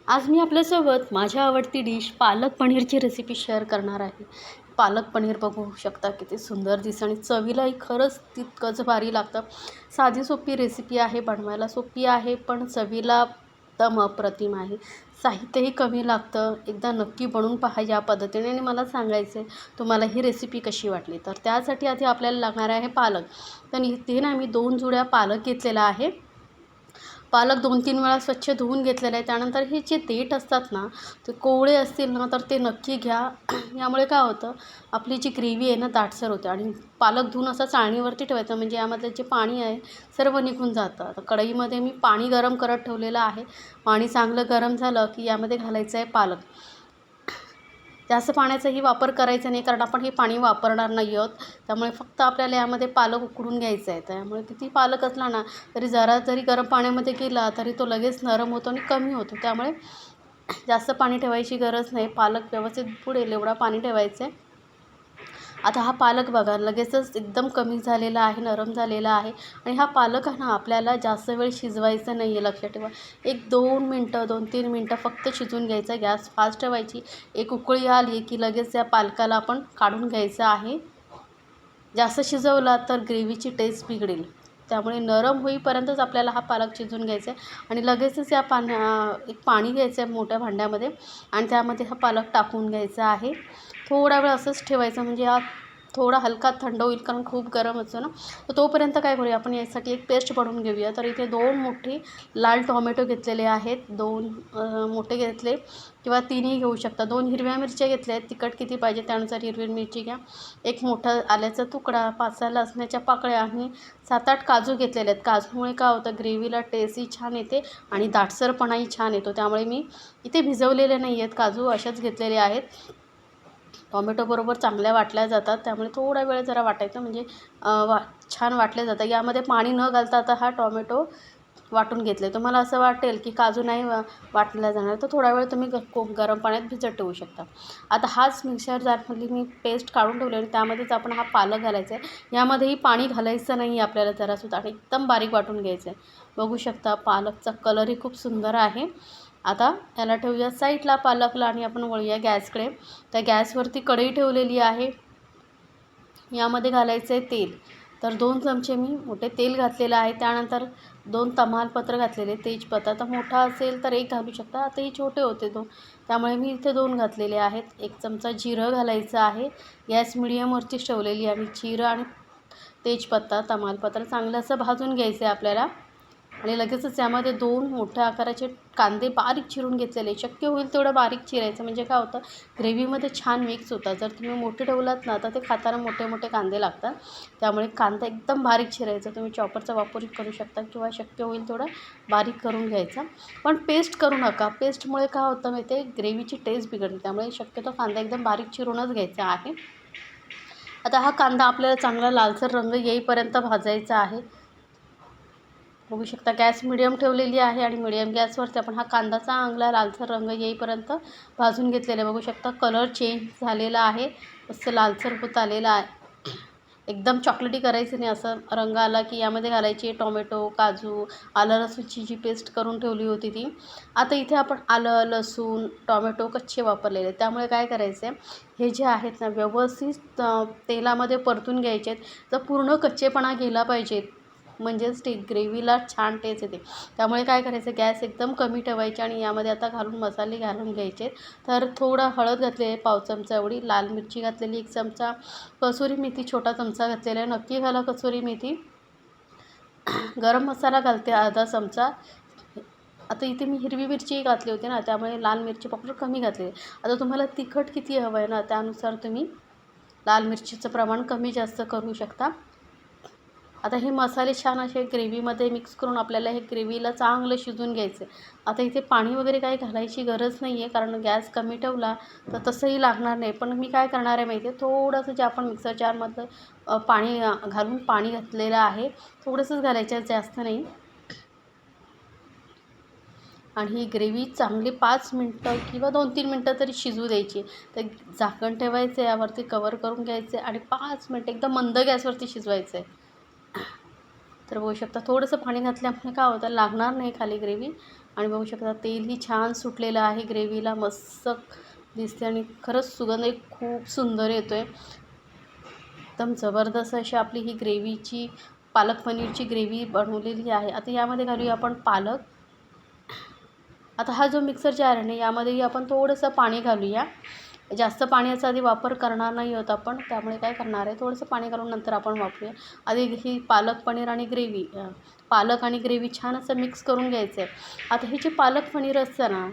आज मी आपल्यासोबत माझ्या आवडती डिश पालक पनीरची रेसिपी शेअर करणार आहे. पालक पनीर बघू शकता किती सुंदर दिसतं आणि चवीलाही खरंच तितकंच भारी लागतं. साधी सोपी रेसिपी आहे, बनवायला सोपी आहे, पण चवीला एकदम अप्रतिम आहे. साहित्यही कमी लागतं. एकदा नक्की बनवून पहा या पद्धतीने आणि मला सांगायचं आहे तुम्हाला ही रेसिपी कशी वाटली. तर त्यासाठी आधी आपल्याला लागणार आहे पालक. तर इथे ना मी 2 जुड्या पालक घेतलेला आहे. पालक 2-3 वेळा स्वच्छ धुवून घेतलेलं आहे. त्यानंतर हे जे देठ असतात ना, ते कोवळे असतील ना, तर ते नक्की घ्या. यामुळे काय होतं, आपली जी ग्रेव्ही आहे ना, दाटसर होते आणि पालक धुवून असा चाळणीवरती ठेवायचं, म्हणजे यामधलं जे पाणी आहे सर्व निघून जातं. आता कढईमध्ये मी पाणी गरम करत ठेवलेलं आहे. पाणी चांगलं गरम झालं की यामध्ये घालायचं आहे पालक. जास्त पाण्याचाही वापर करायचा नाही, कारण आपण हे पाणी वापरणार नाही आहोत. त्यामुळे फक्त आपल्याला यामध्ये पालक उकळून घ्यायचा आहे. त्यामुळे किती पालक असला ना, तरी जरा जरी गरम पाण्यामध्ये गेला तरी तो लगेच नरम होतो आणि कमी होतो. त्यामुळे जास्त पाणी ठेवायची गरज नाही. पालक व्यवस्थित बुडेल एवढा पाणी ठेवायचं आहे. आता हा पालक बघा लगेचच एकदम कमी झालेला आहे, नरम झालेला आहे आणि हा पालक आहे ना, आपल्याला जास्त वेळ शिजवायचा नाही आहे, लक्षात ठेवा. एक 2 मिनटं 2-3 मिनटं फक्त शिजवून घ्यायचा. गॅस फास्ट ठेवायची. एक उकळी आली की लगेच या पालकाला आपण काढून घ्यायचं आहे. जास्त शिजवला तर ग्रेव्हीची टेस्ट बिघडेल. त्यामुळे नरम होईपर्यंतच आपल्याला हा पालक शिजवून घ्यायचा आहे आणि लगेचच या एक पाणी घ्यायचं आहे मोठ्या भांड्यामध्ये आणि त्यामध्ये हा पालक टाकून घ्यायचा आहे. थोडा वेळ असंच ठेवायचं, म्हणजे हा थोडा हलका थंड होईल, कारण खूप गरम असतो ना. तर तोपर्यंत काय करूया, आपण यासाठी एक पेस्ट बनवून घेऊया. तर इथे 2 मोठे लाल टोमॅटो घेतलेले आहेत. 2 मोठे घेतले किंवा 3ही घेऊ शकता. 2 हिरव्या मिरच्या घेतल्या आहेत. तिखट किती पाहिजे त्यानुसार हिरवी मिरची घ्या. एक मोठा आल्याचा तुकडा, 5-6 लसणाच्या पाकळ्या आणि 7-8 काजू घेतलेले आहेत. काजूमुळे काय होतं, ग्रेव्हीला टेस्टही छान येते आणि दाटसरपणाही छान येतो. त्यामुळे मी इथे भिजवलेले नाही आहेत काजू, अशाच घेतलेले आहेत. टोमॅटोबरोबर चांगल्या वाटल्या जातात, त्यामुळे थोडा वेळ जरा वाटायचं, म्हणजे छान वाटले जातात. यामध्ये पाणी न घालता आता हा टोमॅटो वाटून घेतले. तुम्हाला असं वाटेल की काजू नाही वाटला जाणार, तर थोडा वेळ तुम्ही गरम पाण्यात भिजत ठेवू शकता. आता हाच मिक्सर जारमधली मी पेस्ट काढून ठेवली आणि त्यामध्येच आपण हा पालक घालायचा आहे. यामध्येही पाणी घालायचं नाही आपल्याला जरासुद्धा आणि एकदम बारीक वाटून घ्यायचं आहे. बघू शकता पालकचा कलरही खूप सुंदर आहे. आता याला ठेवूया साईडला पालकला आणि आपण वळूया गॅसकडे. त्या गॅसवरती कढई ठेवलेली आहे. यामध्ये घालायचं आहे तेल. तर 2 चमचे मी मोठे तेल घातलेलं आहे. त्यानंतर 2 तमालपत्र घातलेले, तेजपत्ता. आता मोठा असेल तर 1 घालू शकता. आता हे छोटे होते 2, त्यामुळे मी इथे 2 घातलेले आहेत. 1 चमचा जिरं घालायचं आहे. गॅस मिडियमवरतीच ठेवलेली आहे. जिरं आणि तेजपत्ता, तमालपत्र चांगलं असं भाजून घ्यायचं आहे आपल्याला आणि लगेचच यामध्ये 2 मोठ्या आकाराचे कांदे बारीक चिरून घेतलेले. शक्य होईल तेवढं बारीक चिरायचं, म्हणजे काय होतं, ग्रेव्हीमध्ये छान मिक्स होतात. जर तुम्ही मोठे ठेवलात ना, तर ते खाताना मोठे मोठे कांदे लागतात. त्यामुळे कांदा एकदम बारीक चिरायचा. तुम्ही चॉपरचा वापर करू शकता किंवा शक्य होईल तेवढं बारीक करून घ्यायचा. पण पेस्ट करू नका. पेस्टमुळे काय होतं माहिती आहे, ग्रेव्हीची टेस्ट बिघडते. त्यामुळे शक्यतो कांदा एकदम बारीक चिरूनच घ्यायचा आहे. आता हा कांदा आपल्याला चांगला लालसर रंग येईपर्यंत भाजायचा आहे. बघू शकता गॅस मिडियम ठेवलेली आहे आणि मिडियम गॅसवरती आपण हा कांदा चांगला लालसर रंग येईपर्यंत भाजून घेतलेला आहे. बघू शकता कलर चेंज झालेला आहे, मस्त लालसर होत आलेला आहे. एकदम चॉकलेटी करायचं नाही. असं रंग आला की यामध्ये घालायची टोमॅटो, काजू, आलं लसूणची जी पेस्ट करून ठेवली होती ती. आता इथे आपण आलं, लसूण, टोमॅटो कच्चे वापरलेले, त्यामुळे काय करायचं आहे, हे जे आहेत ना व्यवस्थित तेलामध्ये परतून घ्यायचे आहेत. तर पूर्ण कच्चेपणा गेला पाहिजे, म्हणजेच ते ग्रेव्हीला छान टेस्ट येते. त्यामुळे काय करायचं, गॅस एकदम कमी ठेवायची आणि यामध्ये आता घालून मसाले घालून घ्यायचे. तर थोडा हळद घातली आहे, पाव चमचा एवढी, लाल मिरची घातलेली 1 चमचा, कसुरी मेथी छोटा चमचा घातलेला आहे. नक्की घाला कसुरी मेथी. गरम मसाला घालते अर्धा चमचा. आता इथे मी हिरवी मिरची घातली होती ना, त्यामुळे लाल मिरची पावडर कमी घातली आहे. आता तुम्हाला तिखट किती हवं आहे ना, त्यानुसार तुम्ही लाल मिरचीचं प्रमाण कमी जास्त करू शकता. आता हे मसाले छान असे ग्रेव्हीमध्ये मिक्स करून आपल्याला हे ग्रेव्हीला चांगलं शिजवून घ्यायचं आहे. आता इथे पाणी वगैरे काही घालायची गरज नाही आहे, कारण गॅस कमी ठेवला तर तसंही लागणार नाही. पण मी काय करणार आहे माहिती आहे, थोडंसं जे आपण मिक्सर जारमधलं पाणी घालून पाणी घातलेलं आहे, थोडंसंच घालायचं आहे, जास्त नाही. आणि ही ग्रेव्ही चांगली 5 मिनटं किंवा 2-3 मिनटं तरी शिजू द्यायची. तर झाकण ठेवायचं आहे, यावरती कवर करून घ्यायचं आहे आणि 5 मिनटं एकदम मंद गॅसवरती शिजवायचं आहे. तर बघू शकता थोडंसं पाणी घातल्यामुळे काय होतं, लागणार नाही खाली ग्रेव्ही. आणि बघू शकता तेलही छान सुटलेलं आहे ग्रेव्हीला, मस्त दिसते आणि खरंच सुगंध एक खूप सुंदर येतो आहे. एकदम जबरदस्त अशी आपली ही ग्रेव्हीची पालक पनीरची ग्रेव्ही बनवलेली आहे. आता यामध्ये घालूया आपण पालक. आता हा जो मिक्सर जार आहे ना, यामध्येही आपण थोडंसं पाणी घालूया. जास्त पाण्याचा आधी वापर करणार नाही आहोत आपण, त्यामुळे काय करणार आहे, थोडंसं पाणी घालून नंतर आपण वापरूया. आधी ही पालक पनीर आणि ग्रेव्ही पालक आणि ग्रेव्ही छान असं मिक्स करून घ्यायचं आहे. आता हे जे पालक पनीर असतं ना,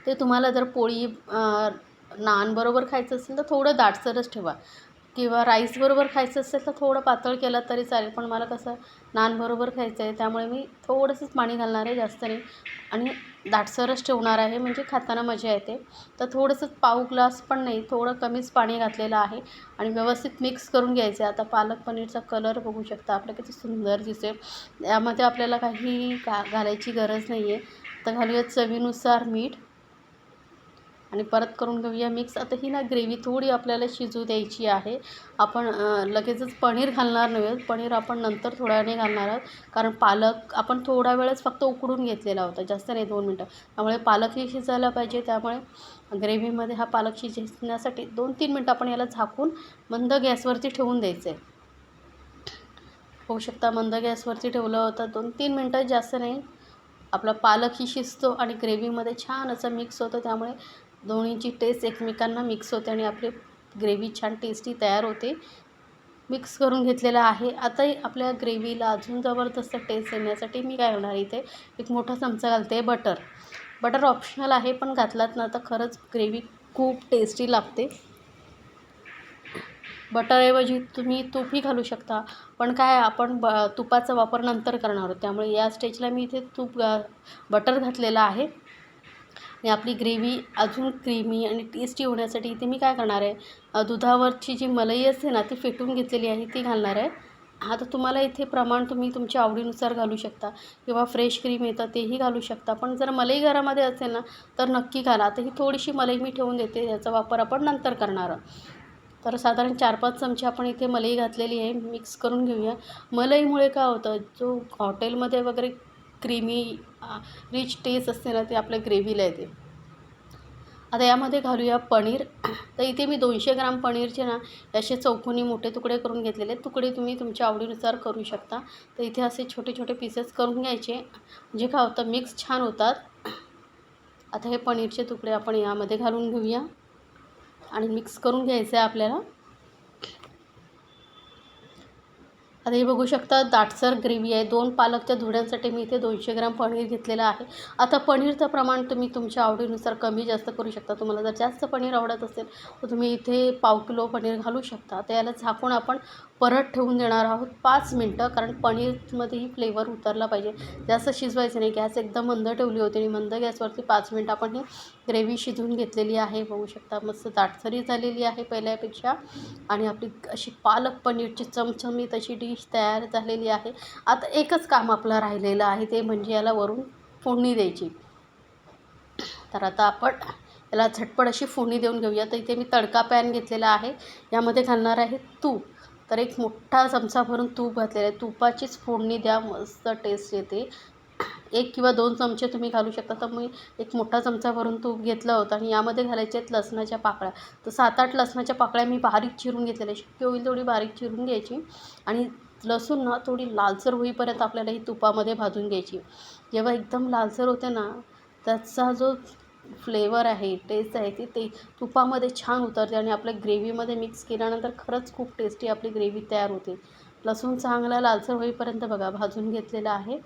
ते तुम्हाला जर पोळी नानबरोबर खायचं असेल तर थोडं दाटसरच ठेवा, किंवा राईसबरोबर खायचं असेल तर थोडं पातळ केलं तरी चालेल. पण मला कसं नानबरोबर खायचं आहे, त्यामुळे मी थोडंसंच पाणी घालणार आहे, जास्त नाही, आणि दाटसरच ठेवणार आहे, म्हणजे खाताना मजा येते. तर थोडंसंच पाव ग्लास पण नाही, थोडं कमीच पाणी घातलेलं आहे आणि व्यवस्थित मिक्स करून घ्यायचं आहे. आता पालक पनीरचा कलर बघू शकता आपलं किती सुंदर दिसेल. यामध्ये आपल्याला काही घालायची गरज नाही आहे. तर घालूया चवीनुसार मीठ आणि परत करून घेऊया मिक्स. आता ही ना ग्रेव्ही थोडी आपल्याला शिजू द्यायची आहे. आपण लगेचच पनीर घालणार नाही, पनीर आपण नंतर थोड्या वेळाने घालणार आहोत, कारण पालक आपण थोडा वेळच फक्त उकडून घेतलेला होता, जास्त नाही, 2 मिनटं. त्यामुळे पालकही शिजायला पाहिजे, त्यामुळे ग्रेव्हीमध्ये हा पालक शिजण्यासाठी 2-3 मिनटं आपण याला झाकून मंद गॅसवरती ठेवून द्यायचं आहे. होऊ शकता मंद गॅसवरती ठेवलं होतं 2-3 मिनटं, जास्त नाही. आपला पालकही शिजतो आणि ग्रेव्हीमध्ये छान असं मिक्स होतं, त्यामुळे दोन्हीची टेस्ट एकमेकांना मिक्स होते आणि आपली ग्रेव्ही छान टेस्टी तयार होते. मिक्स करून घेतलेलं आहे. आता आपल्या ग्रेव्हीला अजून जबरदस्त टेस्ट येण्यासाठी मी काय करणार, इथे एक मोठा चमचा घालते बटर. बटर ऑप्शनल आहे, पण घातलात ना तर खरंच ग्रेव्ही खूप टेस्टी लागते. बटरऐवजी तुम्ही तूपही घालू शकता, पण काय आपण तुपाचा वापर नंतर करणार आहोत, त्यामुळे या स्टेजला मी इथे बटर घातलेलं आहे. आणि आपली ग्रेव्ही अजून क्रीमी आणि टेस्टी होण्यासाठी इथे मी काय करणार आहे, दुधावरची जी मलाई असते ना, ती फेटून घेतलेली आहे, ती घालणार आहे. आता तुम्हाला इथे प्रमाण तुम्ही तुमच्या आवडीनुसार घालू शकता, किंवा फ्रेश क्रीम येतं तेही घालू शकता, पण जर मलाई घरामध्ये असेल ना तर नक्की घाला. आता ही थोडीशी मलाई मी ठेवून देते, याचा वापर आपण नंतर करणार आहोत. तर साधारण 4-5 चमचे आपण इथे मलाई घातलेली आहे, मिक्स करून घेऊया. मलईमुळे काय होतं, जो हॉटेलमध्ये वगैरे क्रीमी रिच टेस्ट असते ना, ते आपल्या ग्रेव्हीला येते. आता यामध्ये घालूया पनीर. तर इथे मी 200 ग्राम पनीरचे ना असे चौकोनी मोठे तुकडे करून घेतलेले. तुकडे तुम्ही तुमच्या आवडीनुसार करू शकता. तर इथे असे छोटे छोटे पीसेस करून घ्यायचे, म्हणजे काय होतं, मिक्स छान होतात. आता हे पनीरचे तुकडे आपण यामध्ये घालून घेऊया आणि मिक्स करून घ्यायचं आहे आपल्याला. आता हे बघू शकता दाटसर ग्रेव्ही आहे. 2 पालकच्या धुड्यांसाठी मी इथे 200 ग्राम पनीर घेतलेलं आहे. आता पनीरचं प्रमाण तुम्ही तुमच्या आवडीनुसार कमी जास्त करू शकता. तुम्हाला जर जास्त पनीर आवडत असेल तर तुम्ही इथे पाव किलो पनीर घालू शकता. तर याला झाकून आपण परत ठेवून देणार आहोत 5 मिनटं, कारण पनीरमध्येही फ्लेवर उतरला पाहिजे. जास्त शिजवायचं नाही. गॅस एकदम मंद ठेवली होती आणि मंद गॅसवरती 5 मिनटं आपण ही ग्रेव्ही शिजवून घेतलेली आहे. बघू शकता मस्त दाटसरी झालेली आहे पहिल्यापेक्षा, आणि आपली अशी पालक पनीरची चमचमीत अशी डिश तयार झालेली आहे. आता एकच काम आपलं राहिलेलं आहे, ते म्हणजे याला वरून फोडणी द्यायची. तर आता आपण याला झटपट अशी फोडणी देऊन घेऊया. तर इथे मी तडका पॅन घेतलेला आहे, यामध्ये घालणार आहे तूप. तर एक मोठा चमचा भरून तूप घातलेलं आहे. तुपाचीच फोडणी द्या, मस्त टेस्ट येते. 1 किंवा 2 चमचे तुम्ही घालू शकता. तर मी एक मोठा चमचा भरून तूप घेतलं होतं आणि यामध्ये घालायचे आहेत लसणाच्या पाकळ्या. तर 7-8 लसणाच्या पाकळ्या मी बारीक चिरून घेतलेल्या, शक्य होईल तेवढी बारीक चिरून घ्यायची, आणि लसूण ना थोडी लालसर होईपर्यंत आपल्याला ही तुपामध्ये भाजून घ्यायची. जेव्हा एकदम लालसर होते ना, त्याचा जो फ्लेवर आहे, टेस्ट आहे, ते तुपामध्ये छान उतरते आणि आपल्या ग्रेव्हीमध्ये मिक्स केल्यानंतर खरंच खूप टेस्टी आपली ग्रेव्ही तयार होते. लसूण चांगला लालसर होईपर्यंत बघा भाजून घेतलेला आहे.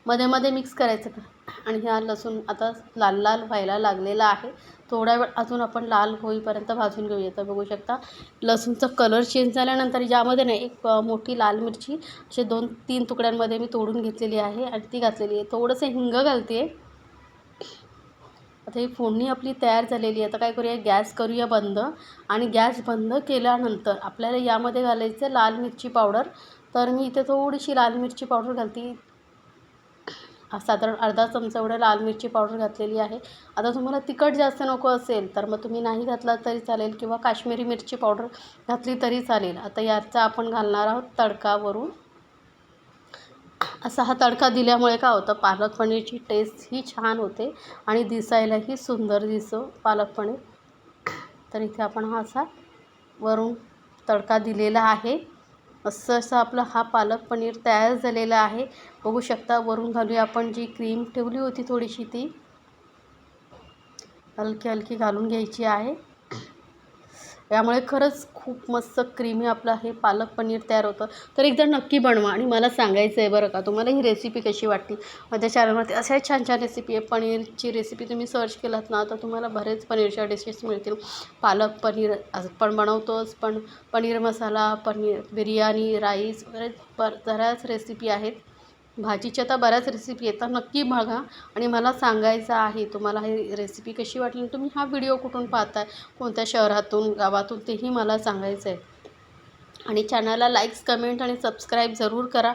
मध्ये मध्ये मिक्स करायचं का, आणि हा लसूण आता लाल लाल व्हायला लागलेला आहे. थोडा वेळ अजून आपण लाल होईपर्यंत भाजून घेऊया. तर बघू शकता लसूणचा कलर चेंज झाल्यानंतर यामध्ये ना एक मोठी लाल मिरची असे 2-3 तुकड्यांमध्ये मी तोडून घेतलेली आहे आणि ती घातलेली आहे. थोडंसं हिंग घालते आहे. आता ही फोडणी आपली तयार झालेली आहे. आता काय करूया, गॅस करूया बंद, आणि गॅस बंद केल्यानंतर आपल्याला यामध्ये घालायचं लाल मिरची पावडर. तर मी इथे थोडीशी लाल मिरची पावडर घालते, साधारण अर्धा चमचा एवढं लाल मिरची पावडर घातलेली आहे. आता तुम्हाला तिखट जास्त नको असेल तर मग तुम्ही नाही घातला तरी चालेल, किंवा काश्मीरी मिरची पावडर घातली तरी चालेल. आता याचा आपण घालणार आहोत तडका वरून. असा हा तडका दिल्यामुळे काय होतं, पालक पनीरची टेस्ट ही छान होते आणि दिसायलाही सुंदर दिसतो पालक पनीर. तर इथे आपण हा असा वरून तडका दिलेला आहे. असं आपला हा पालक पनीर तयार झालेला आहे. बघू शकता वरून घालूया आपण जी क्रीम ठेवली होती थोडीशी, ती हलकी हलकी घालून घ्यायची आहे. यामुळे खरंच खूप मस्त क्रीमी आपलं हे पालक पनीर तयार होतं. तर एकदा नक्की बनवा आणि मला सांगायचं आहे बरं का, तुम्हाला ही रेसिपी कशी वाटली. माझ्या चॅनलवरती अशा छान छान रेसिपी आहे. पनीरची रेसिपी तुम्ही सर्च केलात ना, तर तुम्हाला बरेच पनीरच्या डिशेस मिळतील. पालक पनीर पण बनवतोच, पण पनीर मसाला, पनीर बिर्याणी, राईस वगैरे बऱ्याच रेसिपी आहेत. भाजीच्या तर बऱ्याच रेसिपी आहेत. तर नक्की बघा आणि मला सांगायचं आहे तुम्हाला ही रेसिपी कशी वाटली. तुम्ही हा व्हिडिओ कुठून पाहताय, कोणत्या शहरातून, गावातून, तेही मला सांगायचं आहे. आणि चॅनलला लाईक्स, कमेंट आणि सबस्क्राईब जरूर करा.